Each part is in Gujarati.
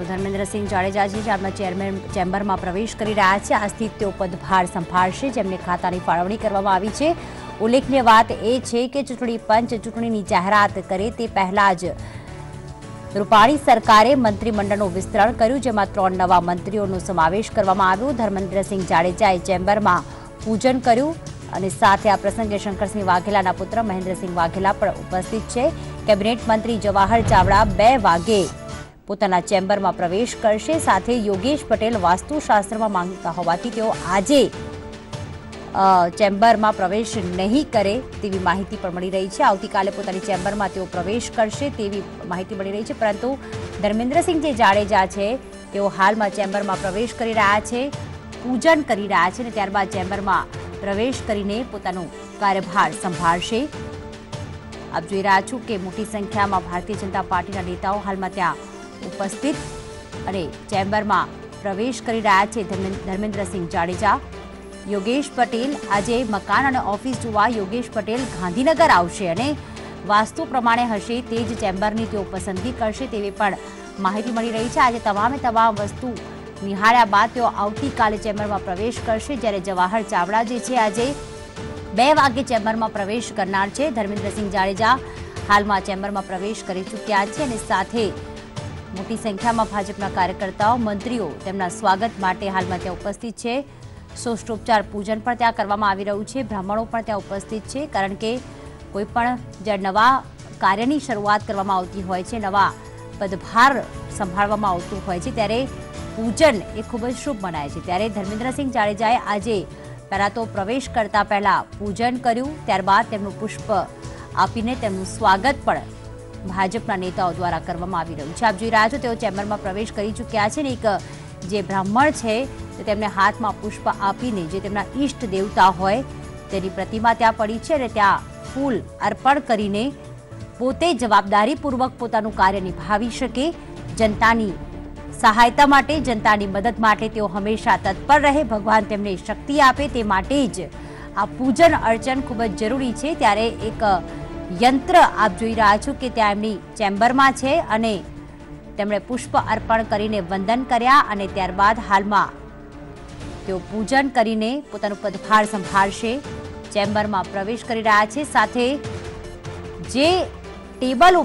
તો ધર્મેન્દ્રસિંહ જાડેજાજી હાલમાં ચેમ્બરમાં પ્રવેશ કરી રહ્યા છે। આજથી તેઓ પદભાર સંભાળશે, જેમને ખાતાની ફાળવણી કરવામાં આવી છે। ઉલ્લેખનીય વાત એ છે કે ચૂંટણી પંચ ચૂંટણીની જાહેરાત કરે તે પહેલા જ રૂપાણી સરકારે મંત્રીમંડળનું વિસ્તરણ કર્યું, જેમાં 3 નવા મંત્રીઓનો સમાવેશ કરવામાં આવ્યો। ધર્મેન્દ્રસિંહ જાડેજાએ ચેમ્બરમાં પૂજન કર્યું અને સાથે આ પ્રસંગે શંકરસિંહ વાઘેલાના પુત્ર મહેન્દ્રસિંહ વાઘેલા પણ ઉપસ્થિત છે। કેબિનેટ મંત્રી જવાહર ચાવડા 2 વાગે પોતાના ચેમ્બરમાં પ્રવેશ કરશે। સાથે યોગેશ પટેલ વાસ્તુશાસ્ત્રમાં માંગતા હોવાથી તેઓ આજે ચેમ્બરમાં પ્રવેશ નહીં કરે તેવી માહિતી પણ મળી રહી છે। આવતીકાલે પોતાની ચેમ્બરમાં તેઓ પ્રવેશ કરશે તેવી માહિતી મળી રહી છે, પરંતુ ધર્મેન્દ્રસિંહ જે જાડેજા છે તેઓ હાલમાં ચેમ્બરમાં પ્રવેશ કરી રહ્યા છે, પૂજન કરી રહ્યા છે અને ત્યારબાદ ચેમ્બરમાં પ્રવેશ કરીને પોતાનો કાર્યભાર સંભાળશે। આપ જોઈ રહ્યા છો કે મોટી સંખ્યામાં ભારતીય જનતા પાર્ટીના નેતાઓ હાલમાં ત્યાં ઉપસ્થિત અને ચેમ્બરમાં પ્રવેશ કરી રહ્યા છે। ધર્મેન્દ્રસિંહ જાડેજા, યોગેશ પટેલ આજે મકાન અને ઓફિસ જોવા યોગેશ પટેલ ગાંધીનગર આવશે અને વાસ્તુ પ્રમાણે હશે તે જ ચેમ્બરની તેઓ પસંદગી કરશે તેવી પણ માહિતી મળી રહી છે। આજે તમામ વસ્તુ નિહાળ્યા બાદ તેઓ આવતીકાલે ચેમ્બરમાં પ્રવેશ કરશે, જ્યારે જવાહર ચાવડા જે છે આજે 2 વાગે ચેમ્બરમાં પ્રવેશ કરનાર છે। ધર્મેન્દ્રસિંહ જાડેજા હાલમાં ચેમ્બરમાં પ્રવેશ કરી ચૂક્યા છે અને સાથે મોટી સંખ્યામાં ભાજપના કાર્યકર્તાઓ, મંત્રીઓ તેમના સ્વાગત માટે હાલમાં ત્યાં ઉપસ્થિત છે। શોષોપચાર પૂજન પણ ત્યાં કરવામાં આવી રહ્યું છે, બ્રાહ્મણો પણ ત્યાં ઉપસ્થિત છે, કારણ કે કોઈ પણ જ્યારે નવા કાર્યની શરૂઆત કરવામાં આવતી હોય છે, નવા પદભાર સંભાળવામાં આવતું હોય છે, ત્યારે પૂજન એ ખૂબ જ શુભ મનાય છે। ત્યારે ધર્મેન્દ્રસિંહ જાડેજાએ આજે પહેલાં તો પ્રવેશ કરતા પહેલાં પૂજન કર્યું, ત્યારબાદ તેમનું પુષ્પ આપીને તેમનું સ્વાગત પણ ભાજપના નેતાઓ દ્વારા કરવામાં આવી રહ્યું છે। આપ જોઈ રહ્યા છો તેઓ ચેમ્બરમાં પ્રવેશ કરી ચૂક્યા છે ને એક જે બ્રાહ્મણ છે તો તેમને હાથમાં પુષ્પ આપીને જે તેમના ઈષ્ટ દેવતા હોય તેની પ્રતિમા ત્યાં પડી છે અને ત્યાં ફૂલ અર્પણ કરીને પોતે જવાબદારીપૂર્વક પોતાનું કાર્ય નિભાવી શકે, જનતાની સહાયતા માટે, જનતાની મદદ માટે તેઓ હંમેશા તત્પર રહે, ભગવાન તેમને શક્તિ આપે તે માટે જ આ પૂજન અર્ચન ખૂબ જ જરૂરી છે। ત્યારે એક યંત્ર આપ જોઈ રહ્યા છો કે ત્યાં એમની ચેમ્બરમાં છે અને તેમણે પુષ્પ અર્પણ કરીને વંદન કર્યા અને ત્યારબાદ હાલમાં તેઓ પૂજન કરીને પોતાનું પદભાર સંભાળશે, ચેમ્બરમાં પ્રવેશ કરી રહ્યા છે। સાથે જે ટેબલ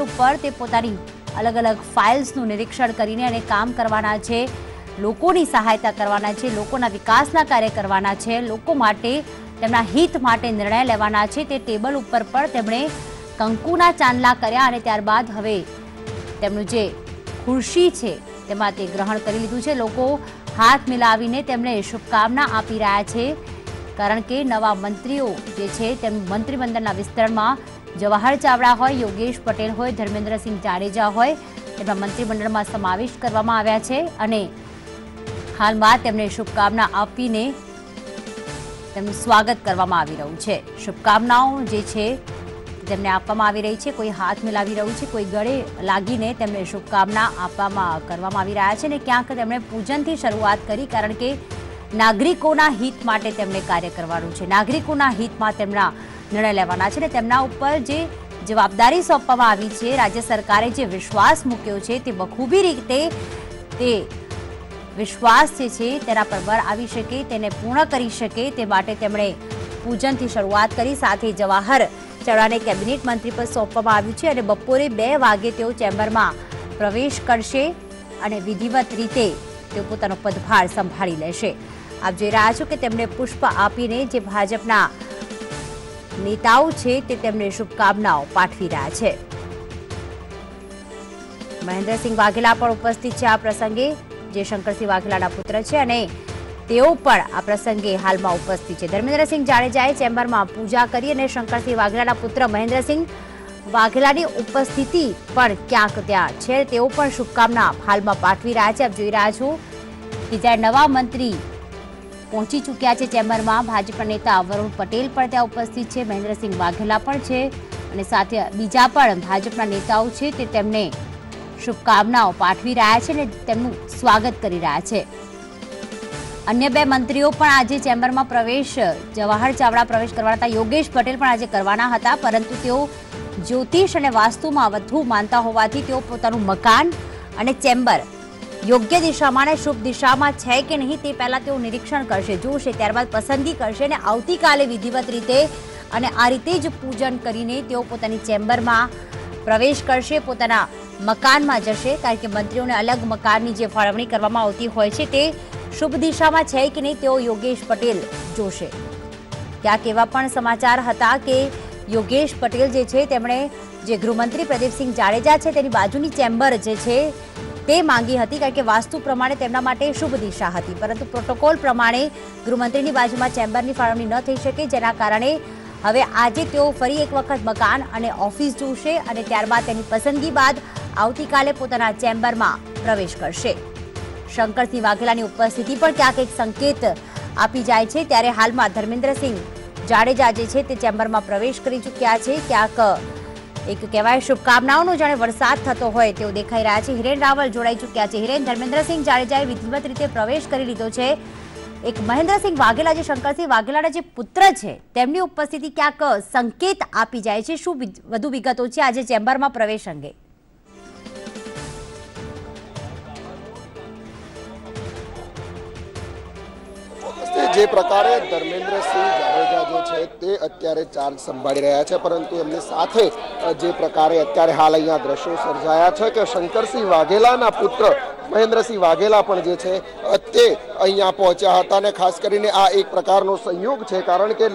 ઉપર તે પોતાની અલગ અલગ ફાઇલ્સનું નિરીક્ષણ કરીને અને કામ કરવાના છે, લોકોની સહાયતા કરવાના છે, લોકોના વિકાસના કાર્ય કરવાના છે, લોકો માટે તેમના હિત માટે નિર્ણય લેવાના છે, તે ટેબલ ઉપર પણ તેમણે કંકુના ચાંદલા કર્યા અને ત્યારબાદ હવે તેમનું જે ખુરશી છે તેમાં તે ગ્રહણ કરી લીધું છે। લોકો હાથ મિલાવીને તેમને શુભકામના આપી રહ્યા છે, કારણ કે નવા મંત્રીઓ જે છે તેમનું મંત્રીમંડળના વિસ્તરણમાં જવાહર ચાવડા હોય, યોગેશ પટેલ હોય, ધર્મેન્દ્રસિંહ જાડેજા હોય, તેમના મંત્રીમંડળમાં સમાવેશ કરવામાં આવ્યા છે અને હાલમાં તેમને શુભકામના આપીને તેમનું સ્વાગત કરવામાં આવી રહ્યું છે। શુભકામનાઓ જે છે તેમને આપવામાં આવી રહી છે, કોઈ હાથ મિલાવી રહ્યું છે, કોઈ ગળે લાગીને તેમને શુભકામના કરવામાં આવી રહ્યા છે અને ક્યાંક તેમણે પૂજનથી શરૂઆત કરી, કારણ કે નાગરિકોના હિત માટે તેમણે કાર્ય કરવાનું છે, નાગરિકોના હિતમાં તેમના નિર્ણય લેવાના છે અને તેમના ઉપર જે જવાબદારી સોંપવામાં આવી છે, રાજ્ય સરકારે જે વિશ્વાસ મૂક્યો છે તે બખૂબી રીતે તે વિશ્વાસ જે છે તેના પર બર આવી શકે, તેને પૂર્ણ કરી શકે તે માટે તેમણે પૂજનથી શરૂઆત કરી। સાથે જવાહર ચાવડાને કેબિનેટ મંત્રી પદ સોંપવામાં આવ્યું છે અને બપોરે 2 વાગે તેઓ ચેમ્બરમાં પ્રવેશ કરશે અને વિધિવત રીતે તેઓ પોતાનો પદભાર સંભાળી લેશે। આપ જોઈ રહ્યા છો કે તેમણે પુષ્પ આપીને જે ભાજપના નેતાઓ છે તે તેમને શુભકામનાઓ પાઠવી રહ્યા છે। મહેન્દ્રસિંહ વાઘેલા પણ ઉપસ્થિત છે આ પ્રસંગે, જે શંકરસિંહ વાઘેલાના પુત્ર છે અને તેઓ પણ આ પ્રસંગે હાલમાં ઉપસ્થિત છે। ધર્મેન્દ્રસિંહ જાડેજાએ ચેમ્બરમાં પૂજા કરી અને શંકરસિંહ વાઘેલાના પુત્ર મહેન્દ્રસિંહ વાઘેલાની ઉપસ્થિતિ પણ ક્યાંક ત્યાં છે, તેઓ પણ શુભકામના હાલમાં પાઠવી રહ્યા છે। આપ જોઈ રહ્યા છો કે જ્યારે નવા મંત્રી પહોંચી ચૂક્યા છે ચેમ્બરમાં, ભાજપના નેતા વરુણ પટેલ પણ ત્યાં ઉપસ્થિત છે, મહેન્દ્રસિંહ વાઘેલા પણ છે અને સાથે બીજા પણ ભાજપના નેતાઓ છે તે તેમને શુભકામનાઓ પાઠવી રહ્યા છે અને તેમનું સ્વાગત કરી રહ્યા છે। અન્ય 2 મંત્રીઓ પણ આજે ચેમ્બરમાં પ્રવેશ, જવાહર ચાવડા પ્રવેશ કરવાના હતા, યોગેશ પટેલ પણ આજે કરવાના હતા, પરંતુ તેઓ જ્યોતિષ અને વાસ્તુમાં વધુ માનતા હોવાથી તેઓ પોતાનું મકાન અને ચેમ્બર યોગ્ય દિશામાં અને શુભ દિશામાં છે કે નહીં તે પહેલા તેઓ નિરીક્ષણ કરશે, જોશે, ત્યારબાદ પસંદગી કરશે અને આવતીકાલે વિધિવત રીતે અને આ રીતે જ પૂજન કરીને તેઓ પોતાની ચેમ્બરમાં પ્રવેશ કરશે, પોતાના મકાનમાં જશે, કારણ કે મંત્રીઓને અલગ મકાનની જે ફાળવણી કરવામાં આવતી હોય છે તે શુભ દિશામાં છે કે નહીં તેઓ યોગેશ પટેલ જોશે। ક્યાંક એવા પણ સમાચાર હતા કે યોગેશ પટેલ જે છે તેમણે જે ગૃહમંત્રી પ્રદીપસિંહ જાડેજા છે તેની બાજુની ચેમ્બર જે છે તે માંગી હતી, કારણ કે વાસ્તુ પ્રમાણે તેમના માટે શુભ દિશા હતી, પરંતુ પ્રોટોકોલ પ્રમાણે ગૃહમંત્રીની બાજુમાં ચેમ્બરની ફાળવણી ન થઈ શકે, જેના કારણે હવે આજે તેઓ ફરી એક વખત મકાન અને ઓફિસ જોશે અને ત્યારબાદ તેની પસંદગી બાદ આવતીકાલે પોતાના ચેમ્બરમાં પ્રવેશ કરશે। શંકરસિંહ વાઘેલાની ઉપસ્થિતિ પણ ક્યાંક એક સંકેત આપી જાય છે, ત્યારે હાલમાં ધર્મેન્દ્રસિંહ જાડેજા જે છે તે ચેમ્બરમાં પ્રવેશ કરી ચૂક્યા છે। ક્યાંક એક કહેવાય શુભકામનાઓનો જાણે વરસાદ થતો હોય તેવું દેખાઈ રહ્યા છે। હિરેન રાવલ જોડાઈ ચૂક્યા છે। હિરેન, ધર્મેન્દ્રસિંહ જાડેજાએ વિધિવત રીતે પ્રવેશ કરી લીધો છે। એક મહેન્દ્રસિંહ વાઘેલા, જે શંકરસિંહ વાઘેલાના જે પુત્ર છે, તેમની ઉપસ્થિતિ ક્યાંક સંકેત આપી જાય છે। શું વધુ વિગતો છે આજે ચેમ્બરમાં પ્રવેશ અંગે? જે પ્રકારે ધર્મેન્દ્રસિંહ જાડેજા જે છે તે અત્યારે ચાર્જ સંભાળી રહ્યા છે, પરંતુ એમની સાથે જે પ્રકારે અત્યારે હાલ અહીંયા દ્રશ્યો સર્જાયા છે કે શંકરસિંહ વાઘેલાના પુત્ર મહેન્દ્રસિંહ વાઘેલા પણ જે છે તે અહીંયા પહોંચ્યા હતા અને ખાસ કરીને આ એક પ્રકારનો સંયોગ છે, કારણ કે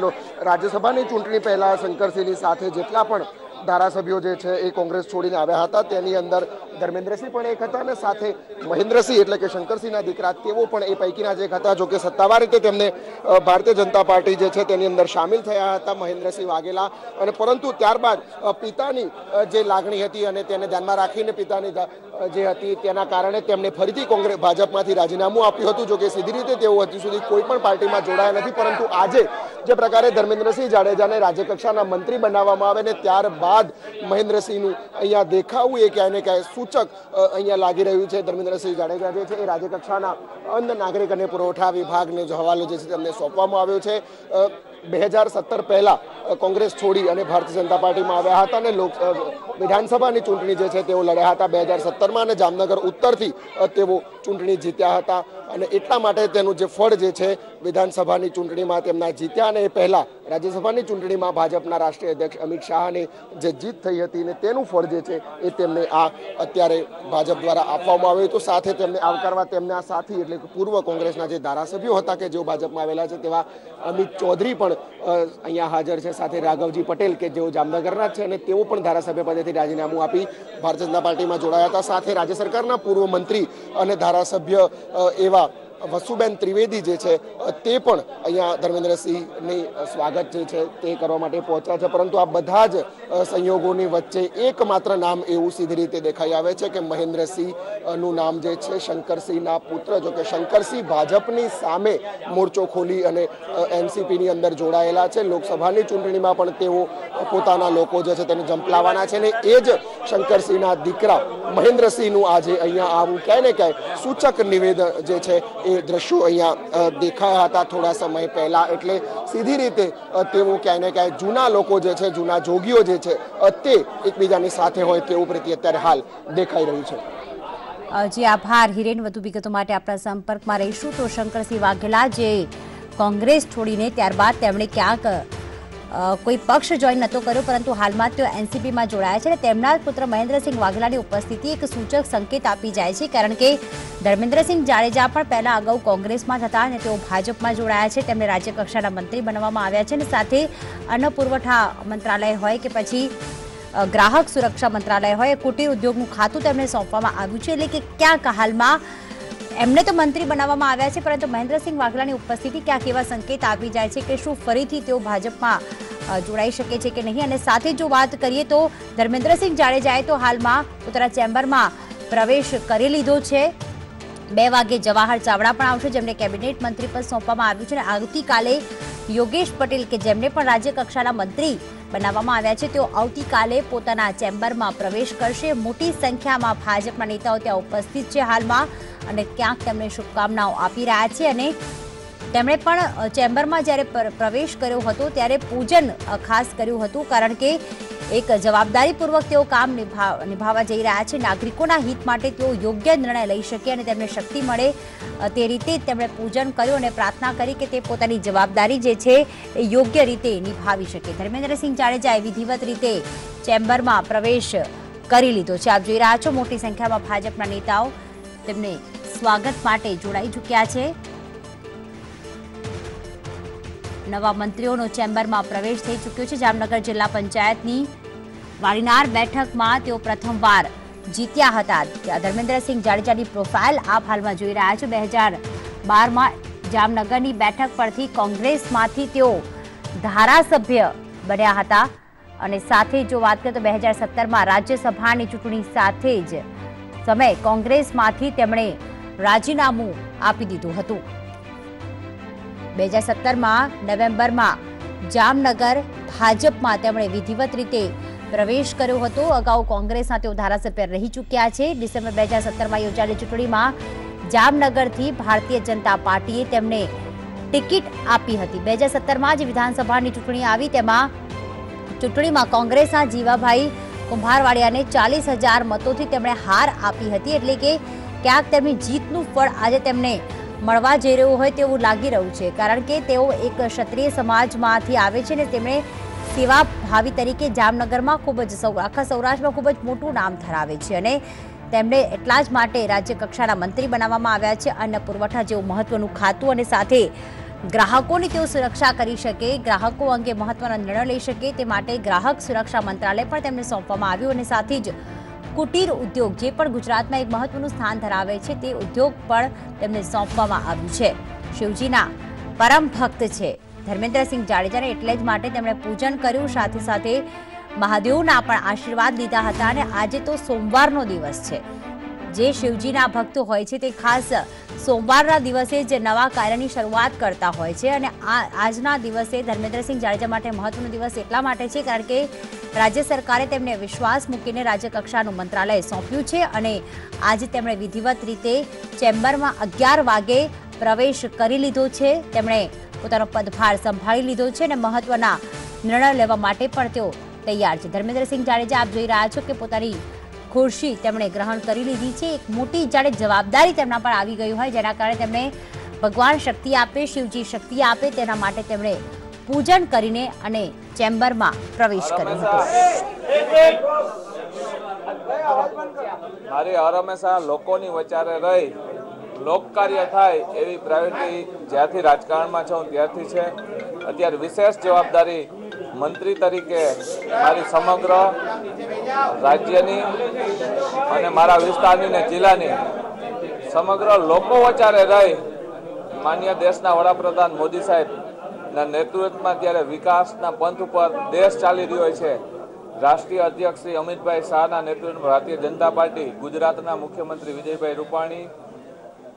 રાજ્યસભાની ચૂંટણી પહેલા શંકરસિંહની સાથે જેટલા પણ ધારાસભ્યો જે છે એ કોંગ્રેસ છોડીને આવ્યા હતા તેની અંદર ધર્મેન્દ્રસિંહ પણ એક હતા અને સાથે મહેન્દ્રસિંહ એટલે કે શંકરસિંહના દીકરા તેઓ પણ એ પૈકીના જ એક હતા। જો કે સત્તાવાર રીતે તેમને ભારતીય જનતા પાર્ટી જે છે તેની અંદર સામેલ થયા હતા મહેન્દ્રસિંહ વાઘેલા, અને પરંતુ ત્યારબાદ પિતાની જે લાગણી હતી અને તેને ધ્યાનમાં રાખીને પિતાની જે હતી તેના કારણે તેમણે ફરીથી કોંગ્રેસ ભાજપમાંથી રાજીનામું આપ્યું હતું। જો કે સીધી રીતે તેઓ હજી સુધી કોઈ પણ પાર્ટીમાં જોડાયા નથી, પરંતુ આજે જે પ્રકારે ધર્મેન્દ્રસિંહ જાડેજાને રાજ્યકક્ષાના મંત્રી બનાવવામાં આવે ને ત્યારબાદ મહેન્દ્રસિંહનું અહીંયા દેખાવું એ ક્યાંય ને ક્યાંય સૂચક અહીંયા લાગી રહ્યું છે। ધર્મેન્દ્રસિંહ જાડેજા જે છે એ રાજ્યકક્ષાના અન્ન નાગરિક અને પુરવઠા વિભાગને જો હવાલો જે છે તેમને સોંપવામાં આવ્યો છે। 2017 પહેલા કોંગ્રેસ છોડી અને ભારતીય જનતા પાર્ટીમાં આવ્યા હતા અને વિધાનસભાની ચૂંટણી જે છે તેઓ લડ્યા હતા 2017માં અને જામનગર ઉત્તરથી તેઓ ચૂંટણી જીત્યા હતા, અને એટલા માટે તેનું જે ફળ જે છે વિધાનસભાની ચૂંટણીમાં તેમના જીત્યા અને એ પહેલા રાજ્યસભાની ચૂંટણીમાં ભાજપના રાષ્ટ્રીય અધ્યક્ષ અમિત શાહની જે જીત થઈ હતી ને તેનું ફળ જે છે એ તેમને આ અત્યારે ભાજપ દ્વારા આપવામાં આવ્યું હતું। સાથે તેમને આવકારવા તેમના સાથી એટલે કે પૂર્વ કોંગ્રેસના જે ધારાસભ્યો હતા કે જેઓ ભાજપમાં આવેલા છે તેવા અમિત ચૌધરી પણ અહીંયા હાજર છે, સાથે રાઘવજી પટેલ કે જેઓ જામનગરના છે અને તેઓ પણ ધારાસભ્ય પદેથી રાજીનામું આપી ભારતીય જનતા પાર્ટીમાં જોડાયા હતા। સાથે રાજ્ય સરકારના પૂર્વ મંત્રી અને ધારાસભ્ય એવા વસુબેન ત્રિવેદી જે છે તે પણ અહીંયા ધર્મેન્દ્રસિંહની સ્વાગત જે છે તે કરવા માટે પહોંચ્યા છે, પરંતુ આ બધા જ સંયોગોની વચ્ચે એકમાત્ર નામ એવું સીધી રીતે દેખાઈ આવે છે કે મહેન્દ્રસિંહનું નામ જે છે શંકરસિંહના પુત્ર, જો કે શંકરસિંહ ભાજપની સામે મોરચો ખોલી અને એનસીપીની અંદર જોડાયેલા છે। લોકસભાની ચૂંટણીમાં પણ તેઓ પોતાના લોકો જે છે તેને ઝંપલાવાના છે અને એ જ શંકરસિંહના દીકરા મહેન્દ્રસિંહનું આજે અહીંયા આવું ક્યાંય ને ક્યાંય સૂચક નિવેદન જે છે એ દ્રશ્યો અહીંયા દેખાયા હતા થોડા સમય પહેલા, એટલે સીધી રીતે તેઓ ક્યાંય ને ક્યાંય જૂના લોકો જે છે, જૂના જોગીઓ જે છે તે એકબીજાની સાથે હોય તેવું પ્રતિ અત્યારે હાલ દેખાઈ રહ્યું છે। જી આભાર હિરેન, વધુ વિગતો માટે આપણા સંપર્કમાં રહીશું। તો શંકરસિંહ વાઘેલા જે કોંગ્રેસ છોડીને ત્યારબાદ તેમણે ક્યાંક કોઈ પક્ષ જોઈન નહોતો કર્યો, પરંતુ હાલમાં તેઓ એનસીપીમાં જોડાયા છે અને તેમના પુત્ર મહેન્દ્રસિંહ વાઘેલાની ઉપસ્થિતિ એક સૂચક સંકેત આપી જાય છે, કારણ કે ધર્મેન્દ્રસિંહ જાડેજા પણ પહેલા અગાઉ કોંગ્રેસમાં હતા અને તેઓ ભાજપમાં જોડાયા છે। તેમને રાજ્યકક્ષાના મંત્રી બનાવવામાં આવ્યા છે અને સાથે અન્ન પુરવઠા મંત્રાલય હોય કે પછી ગ્રાહક સુરક્ષા મંત્રાલય હોય, કુટીર ઉદ્યોગનું ખાતું તેમને સોંપવામાં આવ્યું છે, એટલે કે ક્યાંક હાલમાં એમને તો મંત્રી બનાવવામાં આવ્યા છે, પરંતુ મહેન્દ્રસિંહ વાઘેલાની ઉપસ્થિતિ ક્યાંક એવા સંકેત આપી જાય છે કે શું ફરીથી તેઓ ભાજપમાં જોડાઈ શકે છે કે નહીં। અને સાથે જો વાત કરીએ તો ધર્મેન્દ્રસિંહ જાડેજાએ તો હાલમાં પોતાના ચેમ્બરમાં પ્રવેશ કરી લીધો છે। 2 વાગે જવાહર ચાવડા પણ આવશે, જેમને કેબિનેટ મંત્રી પદ સોંપવામાં આવ્યું છે અને આવતીકાલે યોગેશ પટેલ કે જેમને પણ રાજ્ય કક્ષાના મંત્રી બનાવવામાં આવ્યા છે તેઓ આવતીકાલે પોતાના ચેમ્બરમાં પ્રવેશ કરશે। મોટી સંખ્યામાં ભાજપના નેતાઓ ત્યાં ઉપસ્થિત છે હાલમાં અને ક્યાંક તેમને શુભકામનાઓ આપી રહ્યા છે અને તેમણે પણ ચેમ્બરમાં જ્યારે પ્રવેશ કર્યો હતો ત્યારે પૂજન ખાસ કર્યું હતું, કારણ કે એક જવાબદારીપૂર્વક તેઓ કામ નિભાવવા જઈ રહ્યા છે। નાગરિકોના હિત માટે તેઓ યોગ્ય નિર્ણય લઈ શકે અને તેમને શક્તિ મળે તે રીતે તેમણે પૂજન કર્યું અને પ્રાર્થના કરી કે તે પોતાની જવાબદારી જે છે એ યોગ્ય રીતે નિભાવી શકે। ધર્મેન્દ્રસિંહ જાડેજાએ વિધિવત રીતે ચેમ્બરમાં પ્રવેશ કરી લીધો છે। આપ જોઈ રહ્યા છો મોટી સંખ્યામાં ભાજપના નેતાઓ તેમને સ્વાગત માટે જોડાઈ ચૂક્યા છે। નવા મંત્રીઓનો ચેમ્બરમાં પ્રવેશ થઈ ચૂક્યો છે। જામનગર જિલ્લા પંચાયતની વાડીનાર બેઠકમાં તેઓ પ્રથમવાર જીત્યા હતા। ધર્મેન્દ્રસિંહ જાડેજાની પ્રોફાઇલ આપ હાલમાં જોઈ રહ્યા છો। 2012માં જામનગરની બેઠક પરથી કોંગ્રેસમાંથી તેઓ ધારાસભ્ય બન્યા હતા અને સાથે જો વાત કરીએ તો 2017માં રાજ્યસભાની ચૂંટણી સાથે જ સમય કોંગ્રેસમાંથી તેમણે રાજીનામું આપી દીધું હતું। 2017માં નવેમ્બરમાં જામનગર ભાજપમાં તેમણે વિધિવત રીતે પ્રવેશ કર્યો હતો। અગાઉ કોંગ્રેસના તેઓ ધારાસભ્ય રહી ચૂક્યા છે। ડિસેમ્બર 2017માં યોજાયેલી ચૂંટણીમાં જામનગરથી ભારતીય જનતા પાર્ટીએ તેમને ટિકિટ આપી હતી। 2017માં જે વિધાનસભાની ચૂંટણી આવી તેમાં ચૂંટણીમાં કોંગ્રેસના જીવાભાઈ કુંભારવાડિયાને 40,000 મતોથી તેમણે હાર આપી હતી। એટલે કે ક્યાંક તેમની જીતનું ફળ આજે તેમને મળવા જઈ રહ્યું હોય તેવું લાગી રહ્યું છે, કારણ કે તેઓ એક ક્ષત્રિય સમાજમાંથી આવે છે અને તેમણે સેવા ભાવી તરીકે જામનગરમાં ખૂબ જ આખા સૌરાષ્ટ્રમાં ખૂબ જ મોટું નામ ધરાવે છે અને તેમને એટલા જ માટે રાજ્ય કક્ષાના મંત્રી બનાવવામાં આવ્યા છે। અન્ન પુરવઠા જેવું મહત્વનું ખાતું અને સાથે ગ્રાહકોની તેઓ સુરક્ષા કરી શકે, ગ્રાહકો અંગે મહત્વના નિર્ણય લઈ શકે તે માટે ગ્રાહક સુરક્ષા મંત્રાલય પણ તેમને સોંપવામાં આવ્યું અને સાથે જ કુટીર ઉદ્યોગ જે પણ ગુજરાતમાં એક મહત્વનું સ્થાન ધરાવે છે તે ઉદ્યોગ પણ તેમને સોંપવામાં આવ્યું છે। શિવજીના પરમ ભક્ત છે ધર્મેન્દ્રસિંહ જાડેજાને એટલે જ માટે તેમણે પૂજન કર્યું, સાથે સાથે મહાદેવના પણ આશીર્વાદ લીધા હતા અને આજે તો સોમવારનો દિવસ છે। જે શિવજીના ભક્તો હોય છે તે ખાસ સોમવારના દિવસે જ નવા કાર્યની શરૂઆત કરતા હોય છે અને આજના દિવસે ધર્મેન્દ્રસિંહ જાડેજા માટે મહત્વનો દિવસ એટલા માટે છે કારણ કે રાજ્ય સરકારે તેમને વિશ્વાસ મૂકીને રાજ્ય કક્ષાનું મંત્રાલય સોંપ્યું છે અને આજે તેમણે વિધિવત રીતે ચેમ્બરમાં 11 વાગે પ્રવેશ કરી લીધો છે। તેમણે પોતાનો પદભાર સંભાળી લીધો છે અને મહત્વના નિર્ણય લેવા માટે પણ તેઓ તૈયાર છે। ધર્મેન્દ્રસિંહ જાડેજા આપ જોઈ રહ્યા છો કે પોતાની ખુરશી તેમણે ગ્રહણ કરી લીધી છે। એક મોટી જાણે જવાબદારી તેમના પર આવી ગઈ હોય જેના કારણે તેમણે ભગવાન શક્તિ આપે, શિવજી શક્તિ આપે તેના માટે તેમણે પૂજન કરીને અને ચેમ્બરમાં પ્રવેશ કર્યો હતો। મારી હર હંમેશા લોકોની વચારે રહી લોક કાર્ય થાય એવી પ્રાયોરિટી જ્યારથી રાજકારણમાં છું ત્યારથી છે। અત્યારે વિશેષ જવાબદારી મંત્રી તરીકે મારી સમગ્ર રાજ્યની અને મારા વિસ્તારની ને જિલ્લાની સમગ્ર લોકો વચારે રહી માન્ય દેશના વડાપ્રધાન મોદી સાહેબના નેતૃત્વમાં ત્યારે વિકાસના પંથ ઉપર દેશ ચાલી રહ્યો છે। રાષ્ટ્રીય અધ્યક્ષ શ્રી અમિતભાઈ શાહના નેતૃત્વમાં ભારતીય જનતા પાર્ટી, ગુજરાતના મુખ્યમંત્રી વિજયભાઈ રૂપાણી,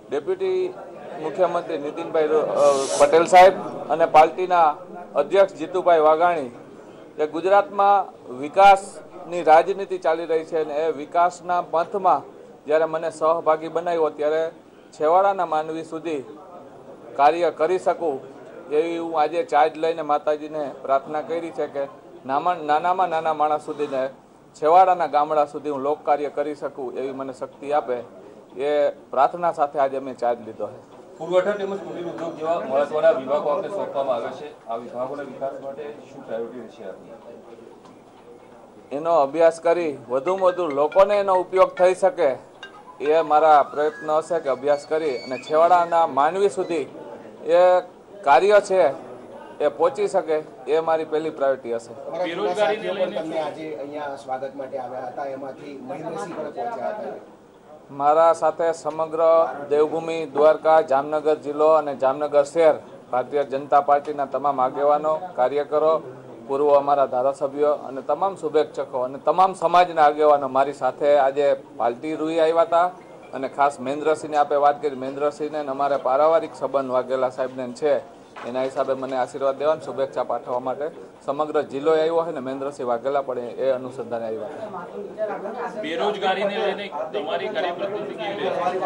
ડેપ્યુટી મુખ્યમંત્રી નીતિનભાઈ પટેલ સાહેબ અને પાર્ટીના અધ્યક્ષ જીતુભાઈ વાઘાણી કે ગુજરાતમાં વિકાસની રાજનીતિ ચાલી રહી છે અને એ વિકાસના પંથમાં જ્યારે મને સહભાગી બનાવ્યો ત્યારે છેવાડાના માનવી સુધી કાર્ય કરી શકું એવી હું આજે ચાર્જ લઈને માતાજીને પ્રાર્થના કરી છે કે નાનામાં નાના માણસ સુધીને છેવાડાના ગામડા સુધી હું લોક કાર્ય કરી શકું એવી મને શક્તિ આપે એ પ્રાર્થના સાથે આજે અમે ચાર્જ લીધો છે। પુરવઠા તેમજ કુટીર ઉદ્યોગ જેવા મહત્વના વિભાગો આપને સોંપવામાં આવે છે। આ વિભાગોના વિકાસ માટે શું પ્રાયોરિટી છે આપની? એનો અભ્યાસ કરી વધુમાં વધુ લોકોને એનો ઉપયોગ થઈ શકે એ મારા પ્રયત્ન હશે કે અભ્યાસ કરી અને છેવાડાના માનવી સુધી એ કાર્ય છે એ પહોંચી શકે એ મારી પહેલી પ્રાયોરિટી હશે। બેરોજગારીને લઈને તમને આજે અહીંયા સ્વાગત માટે આવ્યા હતા, એમાંથી મહેન્દ્રસિંહ પણ પહોંચ્યા હતા। મારા સાથે સમગ્ર દેવભૂમિ, દ્વારકા, જામનગર જિલ્લો અને જામનગર શહેર ભારતીય જનતા પાર્ટીના તમામ આગેવાનો, કાર્યકરો, પૂર્વ અમારા ધારાસભ્યો અને તમામ શુભેચ્છકો અને તમામ સમાજના આગેવાનો મારી સાથે આજે પાલટી રૂઈ આવ્યા હતા અને ખાસ મહેન્દ્રસિંહને આપે વાત કરી, મહેન્દ્રસિંહને અમારે પારિવારિક સંબંધ વાઘેલા સાહેબને છે એના હિસાબે મને આશીર્વાદ દેવા અને શુભેચ્છા પાઠવવા માટે સમગ્ર જિલ્લો આવ્યો છે ને મહેન્દ્રસિંહ વાઘેલા પણ એ અનુસંધાને આવ્યા। બેરોજગારીને લઈને તમારી કાર્યપ્રવૃત્તિ કેવી રહેશે?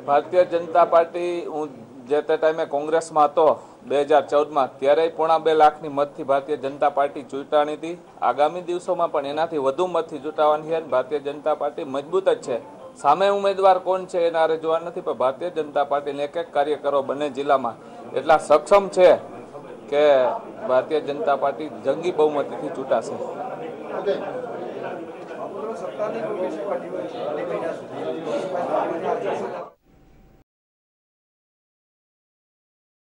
ભારતીય જનતા પાર્ટી હું જે તે ટાઈમે કોંગ્રેસમાં હતો 2014માં, ત્યારે 1.25 લાખની મતથી ભારતીય જનતા પાર્ટી ચૂંટાણી હતી. આગામી દિવસોમાં પણ એનાથી વધુ મતથી ચૂંટાવાની છે. ભારતીય જનતા પાર્ટી મજબૂત જ છે. સામે ઉમેદવાર કોણ છે એના રજૂઆત નથી, પણ ભારતીય જનતા પાર્ટીના એક કાર્યકરો બંને જિલ્લામાં એટલા સક્ષમ છે કે ભારતીય જનતા પાર્ટી જંગી બહુમતીથી ચૂંટાશે.